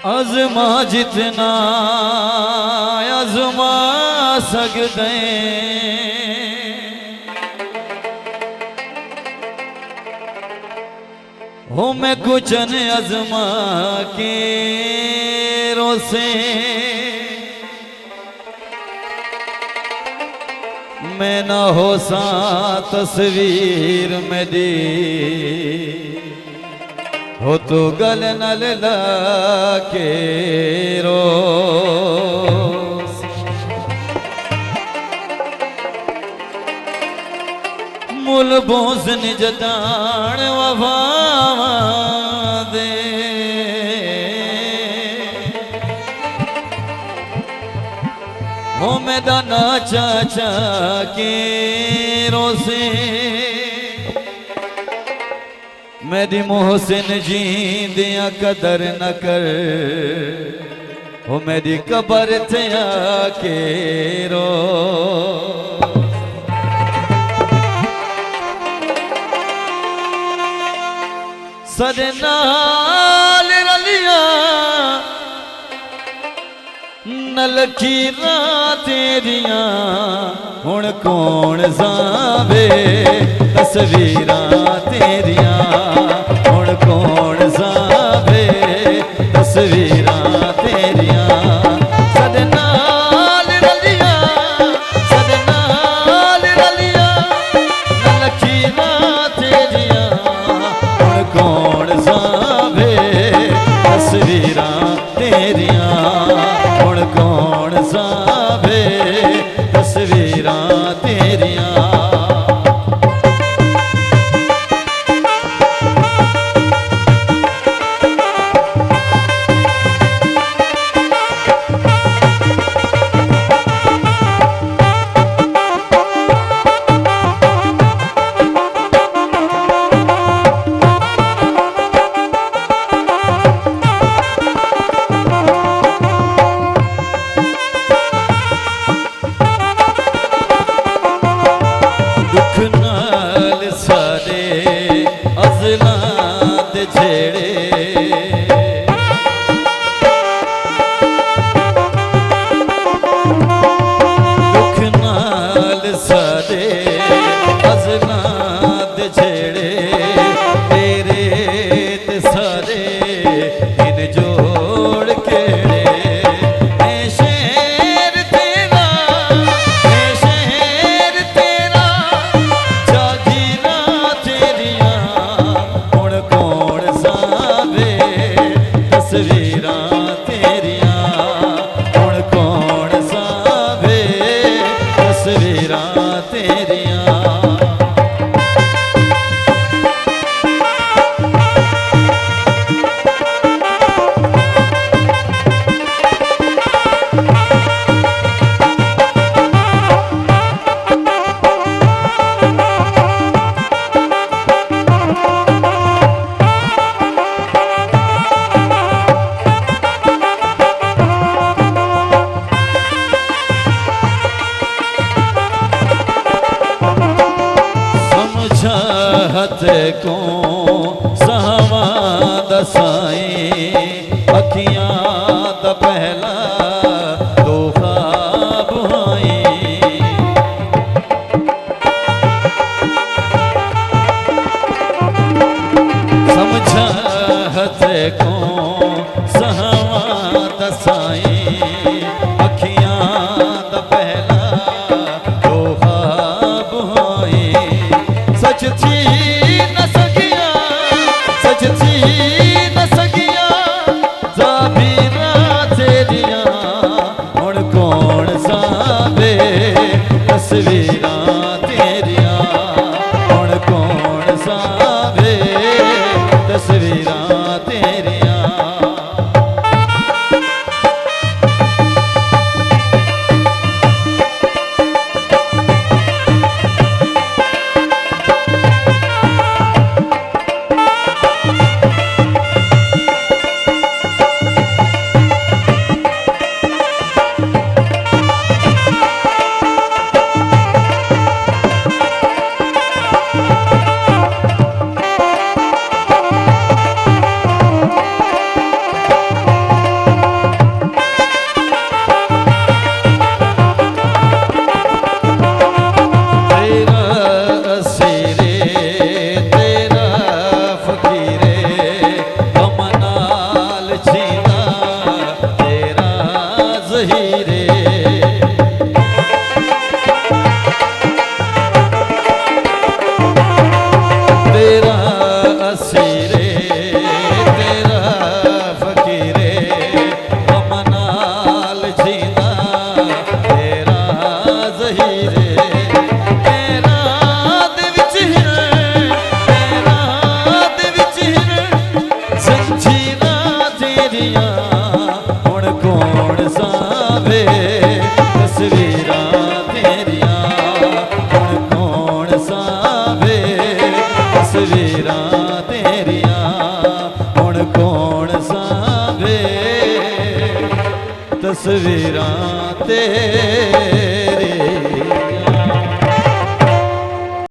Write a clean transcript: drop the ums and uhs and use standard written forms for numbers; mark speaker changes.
Speaker 1: अज़मा जितना अज़मा सकदे हो मैं कुछ न अज़मा के रोसे मैं ना हो सा तस्वीर में दी हो तो गल नल के रो मुल बोसन जतान वफा दे हो मैं दाना चाचा के रोसे मेरी मोहसिन जी दिया कदर न कर हो मेरी कबर थे आके रो सदे नाल रलिया नलखीरा तेरिया हुण कौन सावे तस्वीरां तेरिया हुण कौन सावे तस्वीरां तेरिया सदे नाल रलिया नलखीरा तेरिया हुण कौन सावे तस्वीरां तेरिया हुण कौन सावे तस्वीरां तेरिया को सहवा दसाई अखियां दा पहला दो ख्वाब आई समझा हते को सहवा दसाई अखियां दा पहला दो ख्वाब आई सच थी तस्वीरां तेरिया हुण कौन सावे तस्वीरां तेरिया सावे तस्वीरां तेरियां हुण कौन सावे तस्वीरां तेरियां हुण कौन सावे तस्वीरां तेरियां।